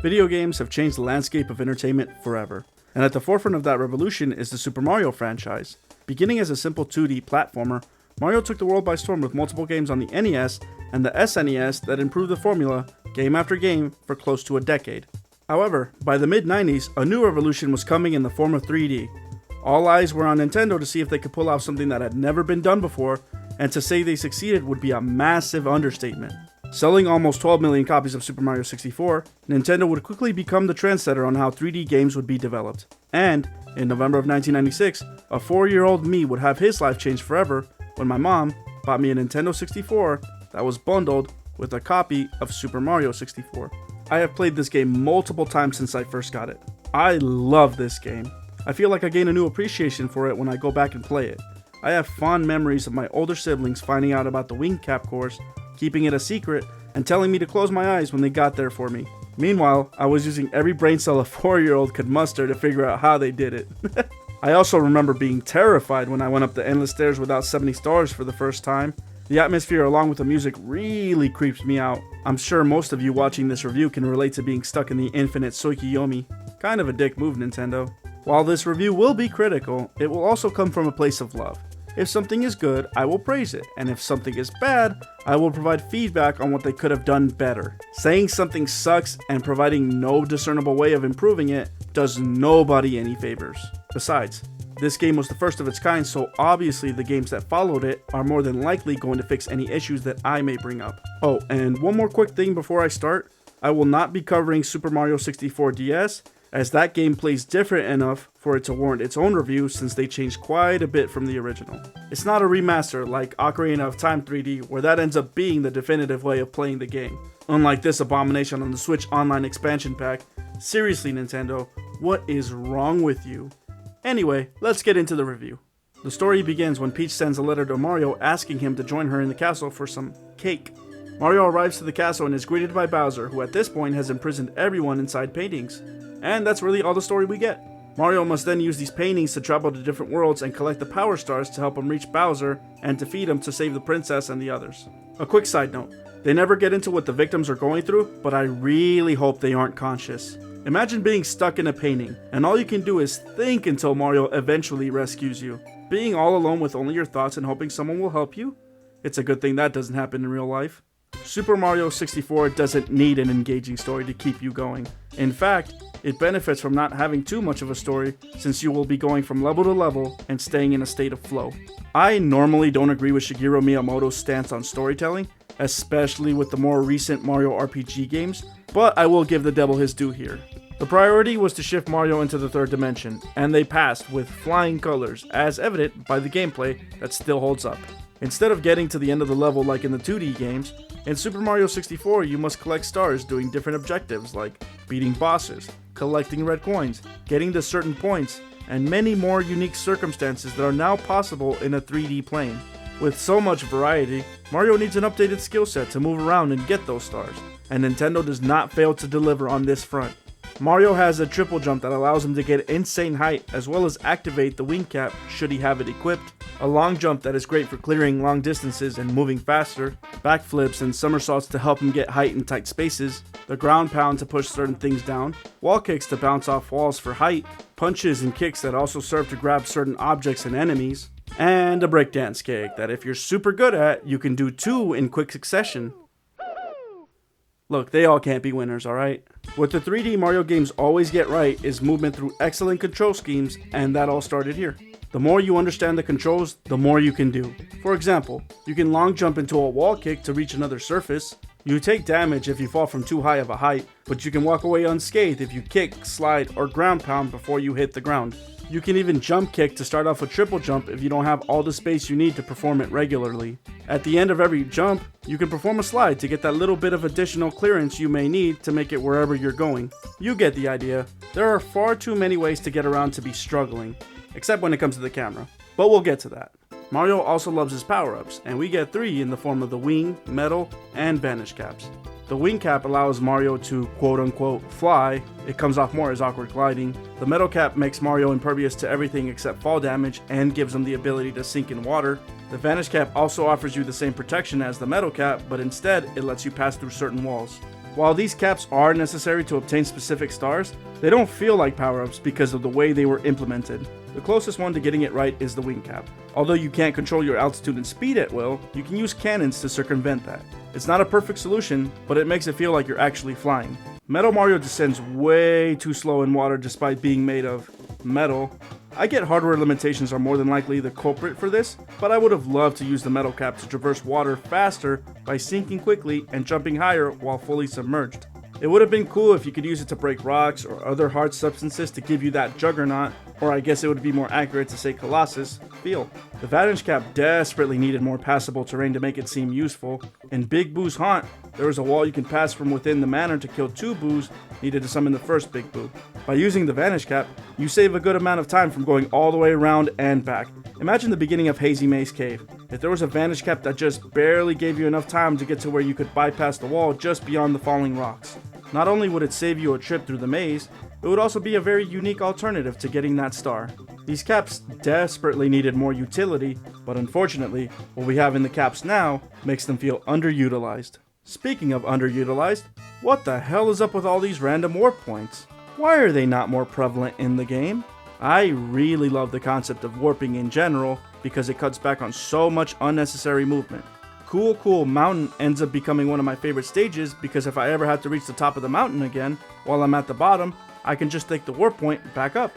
Video games have changed the landscape of entertainment forever, and at the forefront of that revolution is the Super Mario franchise. Beginning as a simple 2D platformer, Mario took the world by storm with multiple games on the NES and the SNES that improved the formula, game after game, for close to a decade. However, by the mid-90s, a new revolution was coming in the form of 3D. All eyes were on Nintendo to see if they could pull off something that had never been done before, and to say they succeeded would be a massive understatement. Selling almost 12 million copies of Super Mario 64, Nintendo would quickly become the trendsetter on how 3D games would be developed. And, in November of 1996, a 4-year-old me would have his life changed forever when my mom bought me a Nintendo 64 that was bundled with a copy of Super Mario 64. I have played this game multiple times since I first got it. I love this game. I feel like I gain a new appreciation for it when I go back and play it. I have fond memories of my older siblings finding out about the wing cap course, keeping it a secret, and telling me to close my eyes when they got there for me. Meanwhile, I was using every brain cell a 4-year-old could muster to figure out how they did it. I also remember being terrified when I went up the endless stairs without 70 stars for the first time. The atmosphere along with the music really creeps me out. I'm sure most of you watching this review can relate to being stuck in the infinite Soikiyomi. Kind of a dick move, Nintendo. While this review will be critical, it will also come from a place of love. If something is good, I will praise it, and if something is bad, I will provide feedback on what they could have done better. Saying something sucks and providing no discernible way of improving it does nobody any favors. Besides, this game was the first of its kind, so obviously the games that followed it are more than likely going to fix any issues that I may bring up. Oh, and one more quick thing before I start. I will not be covering Super Mario 64 DS, as that game plays different enough for it to warrant its own review since they changed quite a bit from the original. It's not a remaster like Ocarina of Time 3D, where that ends up being the definitive way of playing the game. Unlike this abomination on the Switch Online expansion pack. Seriously, Nintendo, what is wrong with you? Anyway, let's get into the review. The story begins when Peach sends a letter to Mario asking him to join her in the castle for some cake. Mario arrives to the castle and is greeted by Bowser, who at this point has imprisoned everyone inside paintings. And that's really all the story we get. Mario must then use these paintings to travel to different worlds and collect the power stars to help him reach Bowser and defeat him to save the princess and the others. A quick side note, they never get into what the victims are going through, but I really hope they aren't conscious. Imagine being stuck in a painting, and all you can do is think until Mario eventually rescues you. Being all alone with only your thoughts and hoping someone will help you? It's a good thing that doesn't happen in real life. Super Mario 64 doesn't need an engaging story to keep you going. In fact, it benefits from not having too much of a story, since you will be going from level to level and staying in a state of flow. I normally don't agree with Shigeru Miyamoto's stance on storytelling, especially with the more recent Mario RPG games, but I will give the devil his due here. The priority was to shift Mario into the third dimension, and they passed with flying colors, as evident by the gameplay that still holds up. Instead of getting to the end of the level like in the 2D games, in Super Mario 64 you must collect stars doing different objectives like beating bosses, collecting red coins, getting to certain points, and many more unique circumstances that are now possible in a 3D plane. With so much variety, Mario needs an updated skill set to move around and get those stars, and Nintendo does not fail to deliver on this front. Mario has a triple jump that allows him to get insane height as well as activate the wing cap should he have it equipped, a long jump that is great for clearing long distances and moving faster, backflips and somersaults to help him get height in tight spaces, the ground pound to push certain things down, wall kicks to bounce off walls for height, punches and kicks that also serve to grab certain objects and enemies, and a breakdance kick that if you're super good at, you can do 2 in quick succession. Look, they all can't be winners, alright? What the 3D Mario games always get right is movement through excellent control schemes, and that all started here. The more you understand the controls, the more you can do. For example, you can long jump into a wall kick to reach another surface. You take damage if you fall from too high of a height, but you can walk away unscathed if you kick, slide, or ground pound before you hit the ground. You can even jump kick to start off a triple jump if you don't have all the space you need to perform it regularly. At the end of every jump, you can perform a slide to get that little bit of additional clearance you may need to make it wherever you're going. You get the idea. There are far too many ways to get around to be struggling, except when it comes to the camera. But we'll get to that. Mario also loves his power-ups, and we get 3 in the form of the wing, metal, and vanish caps. The wing cap allows Mario to quote-unquote fly. It comes off more as awkward gliding. The metal cap makes Mario impervious to everything except fall damage and gives him the ability to sink in water. The vanish cap also offers you the same protection as the metal cap, but instead it lets you pass through certain walls. While these caps are necessary to obtain specific stars, they don't feel like power-ups because of the way they were implemented. The closest one to getting it right is the wing cap. Although you can't control your altitude and speed at will, you can use cannons to circumvent that. It's not a perfect solution, but it makes it feel like you're actually flying. Metal Mario descends way too slow in water despite being made of metal. I get hardware limitations are more than likely the culprit for this, but I would have loved to use the metal cap to traverse water faster by sinking quickly and jumping higher while fully submerged. It would have been cool if you could use it to break rocks or other hard substances to give you that juggernaut, or I guess it would be more accurate to say Colossus, feel. The Vantage Cap desperately needed more passable terrain to make it seem useful. In Big Boo's Haunt, there was a wall you can pass from within the manor to kill 2 Boos needed to summon the first Big Boo. By using the Vantage Cap, you save a good amount of time from going all the way around and back. Imagine the beginning of Hazy Maze Cave. If there was a Vantage Cap that just barely gave you enough time to get to where you could bypass the wall just beyond the falling rocks. Not only would it save you a trip through the maze, it would also be a very unique alternative to getting that star. These caps desperately needed more utility, but unfortunately, what we have in the caps now makes them feel underutilized. Speaking of underutilized, what the hell is up with all these random warp points? Why are they not more prevalent in the game? I really love the concept of warping in general because it cuts back on so much unnecessary movement. Cool Mountain ends up becoming one of my favorite stages because if I ever have to reach the top of the mountain again while I'm at the bottom, I can just take the warp point back up.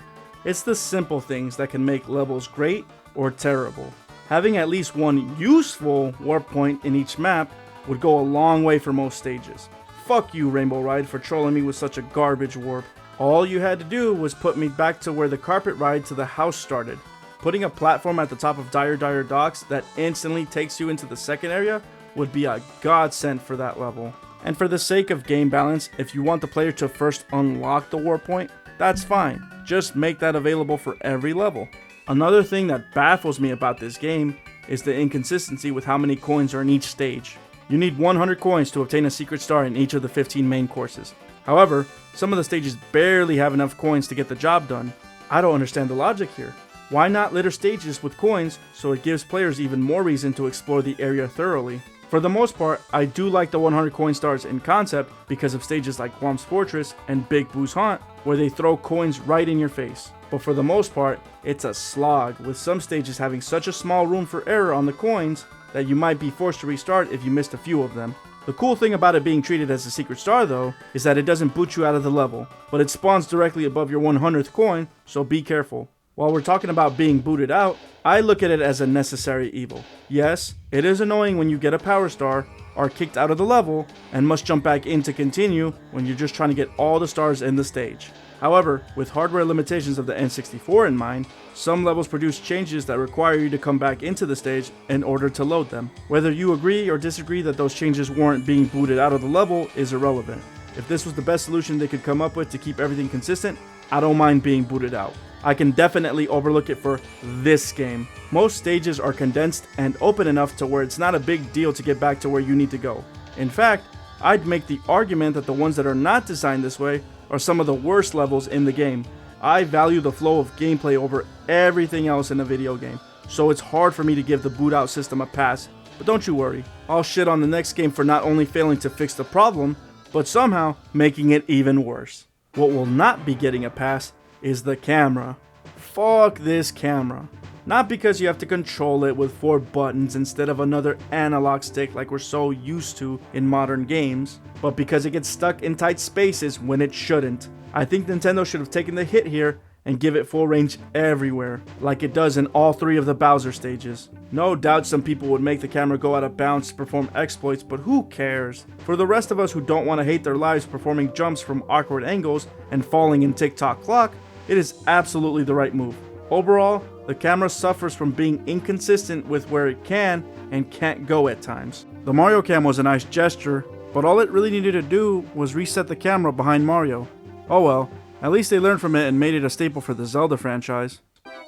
It's the simple things that can make levels great or terrible. Having at least one useful warp point in each map would go a long way for most stages. Fuck you, Rainbow Ride, for trolling me with such a garbage warp. All you had to do was put me back to where the carpet ride to the house started. Putting a platform at the top of Dire Docks that instantly takes you into the second area would be a godsend for that level. And for the sake of game balance, if you want the player to first unlock the warp point, that's fine. Just make that available for every level. Another thing that baffles me about this game is the inconsistency with how many coins are in each stage. You need 100 coins to obtain a secret star in each of the 15 main courses. However, some of the stages barely have enough coins to get the job done. I don't understand the logic here. Why not litter stages with coins so it gives players even more reason to explore the area thoroughly? For the most part, I do like the 100 coin stars in concept because of stages like Guam's Fortress and Big Boo's Haunt where they throw coins right in your face. But for the most part, it's a slog, with some stages having such a small room for error on the coins that you might be forced to restart if you missed a few of them. The cool thing about it being treated as a secret star though, is that it doesn't boot you out of the level, but it spawns directly above your 100th coin, so be careful. While we're talking about being booted out, I look at it as a necessary evil. Yes, it is annoying when you get a power star, are kicked out of the level, and must jump back in to continue when you're just trying to get all the stars in the stage. However, with hardware limitations of the N64 in mind, some levels produce changes that require you to come back into the stage in order to load them. Whether you agree or disagree that those changes warrant being booted out of the level is irrelevant. If this was the best solution they could come up with to keep everything consistent, I don't mind being booted out. I can definitely overlook it for this game. Most stages are condensed and open enough to where it's not a big deal to get back to where you need to go. In fact, I'd make the argument that the ones that are not designed this way are some of the worst levels in the game. I value the flow of gameplay over everything else in a video game, so it's hard for me to give the boot out system a pass, but don't you worry. I'll shit on the next game for not only failing to fix the problem, but somehow making it even worse. What will not be getting a pass is the camera. Fuck this camera. Not because you have to control it with 4 buttons instead of another analog stick like we're so used to in modern games, but because it gets stuck in tight spaces when it shouldn't. I think Nintendo should have taken the hit here and give it full range everywhere, like it does in all 3 of the Bowser stages. No doubt some people would make the camera go out of bounds to perform exploits, but who cares? For the rest of us who don't want to hate their lives performing jumps from awkward angles and falling in TikTok clock, it is absolutely the right move. Overall, the camera suffers from being inconsistent with where it can and can't go at times. The Mario cam was a nice gesture, but all it really needed to do was reset the camera behind Mario. Oh well, at least they learned from it and made it a staple for the Zelda franchise.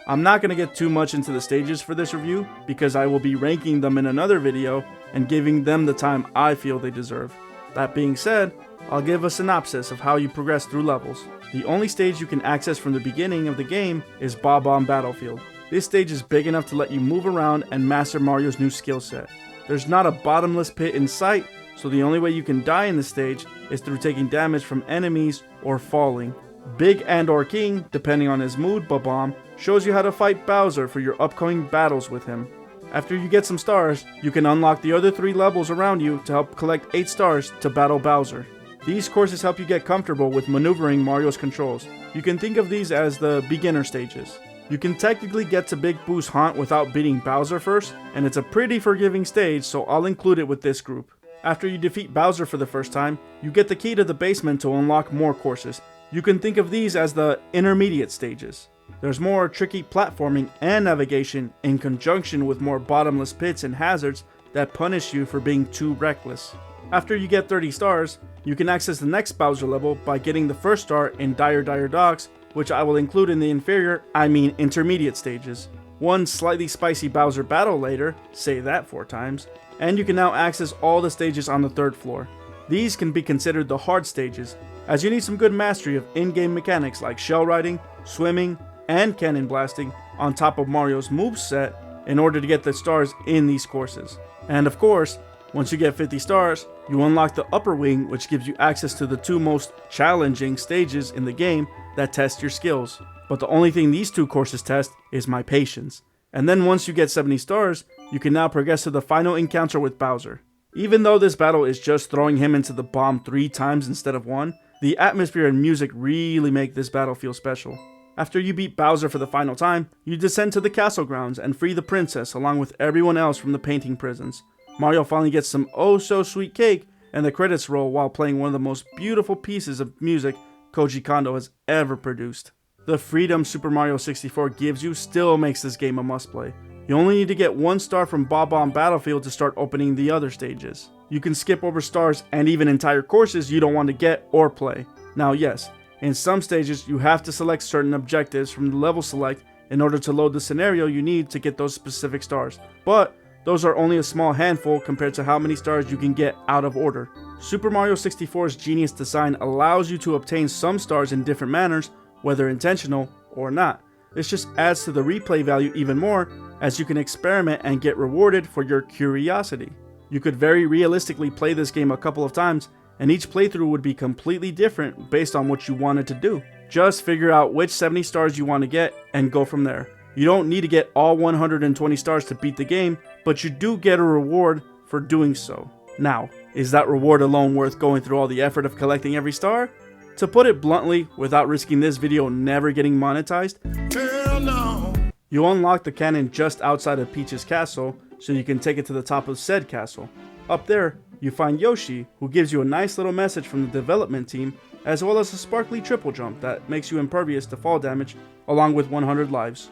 I'm not going to get too much into the stages for this review because I will be ranking them in another video and giving them the time I feel they deserve. That being said, I'll give a synopsis of how you progress through levels. The only stage you can access from the beginning of the game is Bob-omb Battlefield. This stage is big enough to let you move around and master Mario's new skill set. There's not a bottomless pit in sight, so the only way you can die in this stage is through taking damage from enemies or falling. Big and/or King, depending on his mood, Bomb shows you how to fight Bowser for your upcoming battles with him. After you get some stars, you can unlock the other 3 levels around you to help collect 8 stars to battle Bowser. These courses help you get comfortable with maneuvering Mario's controls. You can think of these as the beginner stages. You can technically get to Big Boo's haunt without beating Bowser first, and it's a pretty forgiving stage, so I'll include it with this group. After you defeat Bowser for the first time, you get the key to the basement to unlock more courses. You can think of these as the intermediate stages. There's more tricky platforming and navigation in conjunction with more bottomless pits and hazards that punish you for being too reckless. After you get 30 stars, you can access the next Bowser level by getting the first star in Dire Docks, which I will include in the intermediate stages. One slightly spicy Bowser battle later, say that 4 times, and you can now access all the stages on the 3rd floor. These can be considered the hard stages, as you need some good mastery of in-game mechanics like shell riding, swimming, and cannon blasting on top of Mario's moveset in order to get the stars in these courses. And of course, once you get 50 stars, you unlock the upper wing, which gives you access to the 2 most challenging stages in the game that test your skills. But the only thing these 2 courses test is my patience. And then once you get 70 stars, you can now progress to the final encounter with Bowser. Even though this battle is just throwing him into the bomb 3 times instead of 1, the atmosphere and music really make this battle feel special. After you beat Bowser for the final time, you descend to the castle grounds and free the princess along with everyone else from the painting prisons. Mario finally gets some oh-so-sweet cake, and the credits roll while playing one of the most beautiful pieces of music Koji Kondo has ever produced. The freedom Super Mario 64 gives you still makes this game a must-play. You only need to get 1 star from Bob-omb Battlefield to start opening the other stages. You can skip over stars and even entire courses you don't want to get or play. Now yes, in some stages you have to select certain objectives from the level select in order to load the scenario you need to get those specific stars, but those are only a small handful compared to how many stars you can get out of order. Super Mario 64's genius design allows you to obtain some stars in different manners, whether intentional or not. This just adds to the replay value even more, as you can experiment and get rewarded for your curiosity. You could very realistically play this game a couple of times, and each playthrough would be completely different based on what you wanted to do. Just figure out which 70 stars you want to get and go from there. You don't need to get all 120 stars to beat the game, but you do get a reward for doing so. Now, is that reward alone worth going through all the effort of collecting every star? To put it bluntly, without risking this video never getting monetized, hell no. You unlock the cannon just outside of Peach's castle, so you can take it to the top of said castle. Up there, you find Yoshi, who gives you a nice little message from the development team, as well as a sparkly triple jump that makes you impervious to fall damage, along with 100 lives.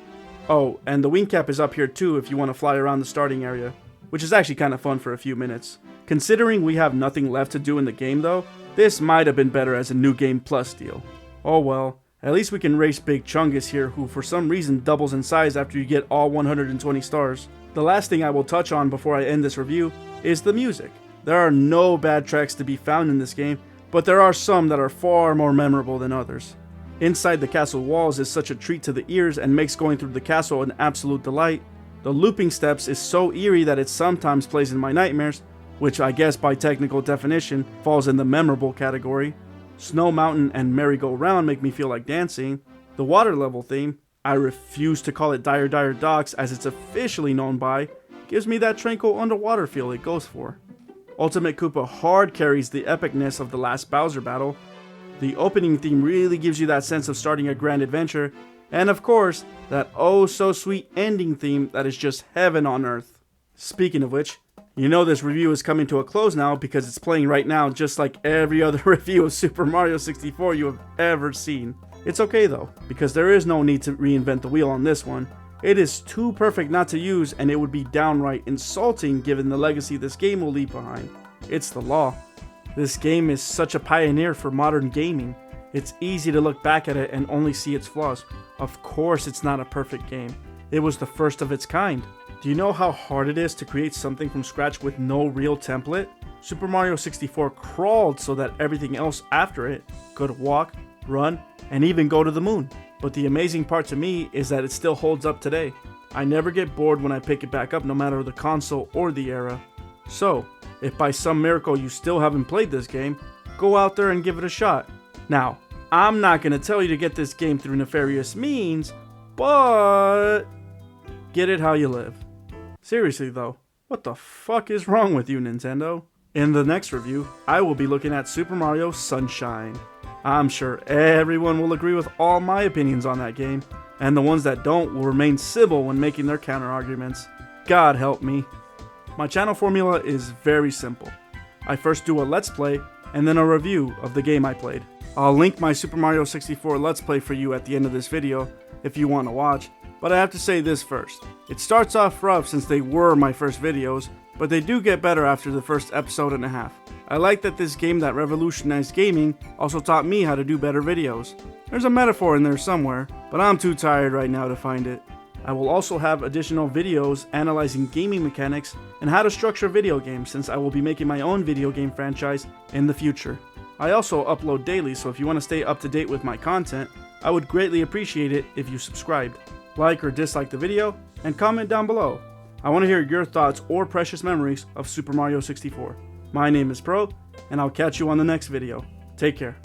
Oh, and the wing cap is up here too if you want to fly around the starting area, which is actually kind of fun for a few minutes. Considering we have nothing left to do in the game though, this might have been better as a New Game Plus deal. Oh well, at least we can race Big Chungus here, who for some reason doubles in size after you get all 120 stars. The last thing I will touch on before I end this review is the music. There are no bad tracks to be found in this game, but there are some that are far more memorable than others. Inside the castle walls is such a treat to the ears and makes going through the castle an absolute delight. The looping steps is so eerie that it sometimes plays in my nightmares, which I guess by technical definition falls in the memorable category. Snow Mountain and Merry-Go-Round make me feel like dancing. The water level theme, I refuse to call it Dire Docks as it's officially known by, gives me that tranquil underwater feel it goes for. Ultimate Koopa hard carries the epicness of the last Bowser battle. The opening theme really gives you that sense of starting a grand adventure, and of course, that oh so sweet ending theme that is just heaven on earth. Speaking of which, you know this review is coming to a close now because it's playing right now just like every other review of Super Mario 64 you have ever seen. It's okay though, because there is no need to reinvent the wheel on this one. It is too perfect not to use, and it would be downright insulting given the legacy this game will leave behind. It's the law. This game is such a pioneer for modern gaming. It's easy to look back at it and only see its flaws. Of course it's not a perfect game. It was the first of its kind. Do you know how hard it is to create something from scratch with no real template? Super Mario 64 crawled so that everything else after it could walk, run, and even go to the moon. But the amazing part to me is that it still holds up today. I never get bored when I pick it back up, no matter the console or the era. So, If by some miracle you still haven't played this game, go out there and give it a shot. Now, I'm not going to tell you to get this game through nefarious means, but get it how you live. Seriously though, what the fuck is wrong with you, Nintendo? In the next review, I will be looking at Super Mario Sunshine. I'm sure everyone will agree with all my opinions on that game, and the ones that don't will remain civil when making their counter-arguments. God help me. My channel formula is very simple. I first do a Let's Play, and then a review of the game I played. I'll link my Super Mario 64 Let's Play for you at the end of this video if you want to watch, but I have to say this first. It starts off rough since they were my first videos, but they do get better after the first episode and a half. I like that this game that revolutionized gaming also taught me how to do better videos. There's a metaphor in there somewhere, but I'm too tired right now to find it. I will also have additional videos analyzing gaming mechanics and how to structure video games, since I will be making my own video game franchise in the future. I also upload daily, so if you want to stay up to date with my content, I would greatly appreciate it if you subscribed, like or dislike the video, and comment down below. I want to hear your thoughts or precious memories of Super Mario 64. My name is Proe, and I'll catch you on the next video. Take care.